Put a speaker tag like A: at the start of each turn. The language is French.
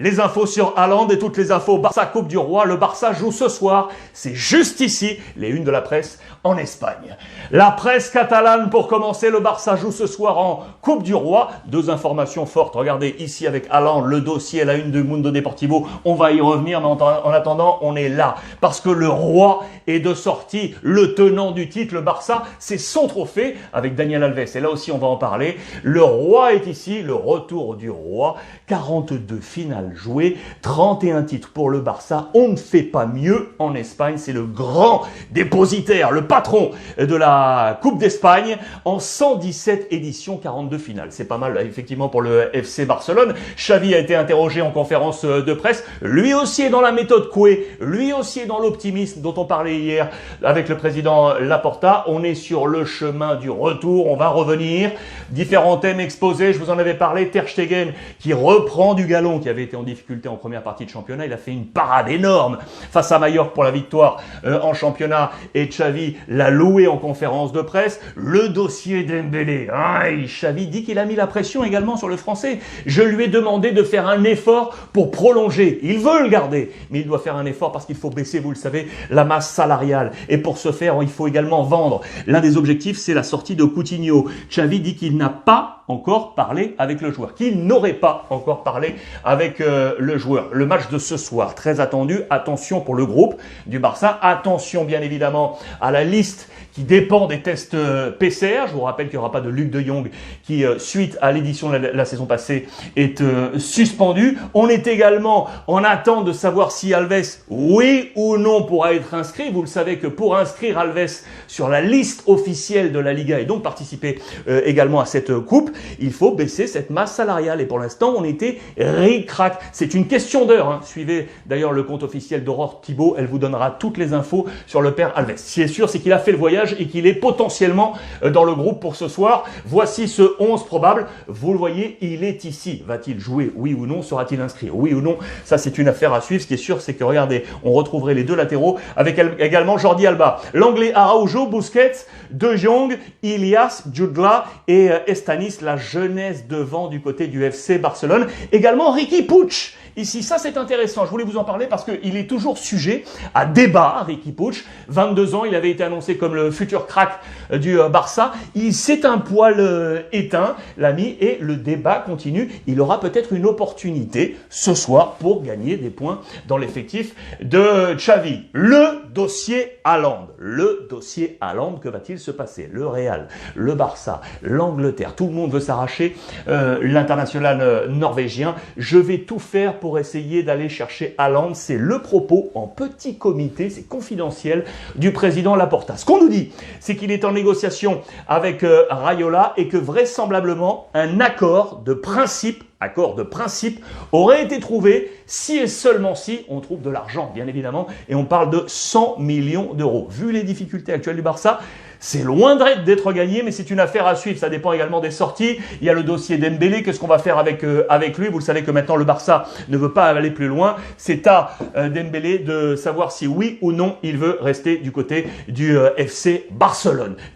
A: Les infos sur Haaland et toutes les infos Barça Coupe du Roi. Le Barça joue ce soir. C'est juste ici, les unes de la presse en Espagne. La presse catalane pour commencer. Le Barça joue ce soir en Coupe du Roi. Deux informations fortes. Regardez ici avec Haaland, le dossier, la une de Mundo Deportivo. On va y revenir, mais en attendant, on est là. Parce que le roi est de sortie, le tenant du titre, le Barça, c'est son trophée avec Daniel Alves. Et là aussi, on va en parler. Le roi est ici, le retour du roi. 42 finales joué, 31 titres pour le Barça. On ne fait pas mieux en Espagne. C'est le grand dépositaire, le patron de la Coupe d'Espagne en 117 éditions, 42 finales. C'est pas mal, effectivement, pour le FC Barcelone. Xavi a été interrogé en conférence de presse. Lui aussi est dans la méthode Coué. Lui aussi est dans l'optimisme dont on parlait hier avec le président Laporta. On est sur le chemin du retour. On va revenir. Différents thèmes exposés. Je vous en avais parlé. Ter Stegen qui reprend du galon, qui avait été en difficulté en première partie de championnat. Il a fait une parade énorme face à Mallorca pour la victoire en championnat et Xavi l'a loué en conférence de presse. Le dossier Dembélé, Xavi dit qu'il a mis la pression également sur le français. Je lui ai demandé de faire un effort pour prolonger. Il veut le garder, mais il doit faire un effort parce qu'il faut baisser, vous le savez, la masse salariale. Et pour ce faire, il faut également vendre. L'un des objectifs, c'est la sortie de Coutinho. Xavi dit qu'il n'a pas encore parlé avec le joueur, qu'il n'aurait pas encore parlé avec le joueur. Le match de ce soir, très attendu. Attention pour le groupe du Barça. Attention bien évidemment à la liste qui dépend des tests PCR. Je vous rappelle qu'il n'y aura pas de Luc de Jong qui, suite à l'édition de la saison passée, est suspendu. On est également en attente de savoir si Alves, oui ou non, pourra être inscrit. Vous le savez que pour inscrire Alves sur la liste officielle de la Liga et donc participer également à cette coupe, il faut baisser cette masse salariale. Et pour l'instant, on était ric-rac. C'est une question d'heure. Suivez d'ailleurs le compte officiel d'Aurore Thibault. Elle vous donnera toutes les infos sur le père Alves. Ce qui est sûr, c'est qu'il a fait le voyage et qu'il est potentiellement dans le groupe pour ce soir. Voici ce 11 probable. Vous le voyez, il est ici. Va-t-il jouer, oui ou non? Sera-t-il inscrit, oui ou non? Ça, c'est une affaire à suivre. Ce qui est sûr, c'est que, regardez, on retrouverait les deux latéraux avec également Jordi Alba. L'anglais Araujo, Busquets, De Jong, Ilias, Jutgla et Estanis, la jeunesse devant du côté du FC Barcelone. Également Riqui Puig. Ici, ça c'est intéressant, je voulais vous en parler parce qu'il est toujours sujet à débat, Riqui Puig. 22 ans, il avait été annoncé comme le futur crack du Barça. Il s'est un poil éteint, l'ami, et le débat continue. Il aura peut-être une opportunité ce soir pour gagner des points dans l'effectif de Xavi. Le dossier Haaland. Le dossier Haaland, que va-t-il se passer? Le Real, le Barça, l'Angleterre, tout le monde veut s'arracher l'international norvégien. Je vais tout faire pour essayer d'aller chercher Haaland. C'est le propos en petit comité, c'est confidentiel, du président Laporta. Ce qu'on nous dit, c'est qu'il est en négociation avec Raiola et que vraisemblablement un accord de principe aurait été trouvé si et seulement si on trouve de l'argent, bien évidemment, et on parle de 100 millions d'euros. Vu les difficultés actuelles du Barça, c'est loin d'être gagné, mais c'est une affaire à suivre. Ça dépend également des sorties. Il y a le dossier Dembélé. Qu'est-ce qu'on va faire avec lui? Vous le savez que maintenant le Barça ne veut pas aller plus loin. C'est à Dembélé de savoir si oui ou non il veut rester du côté du FC Barcelone.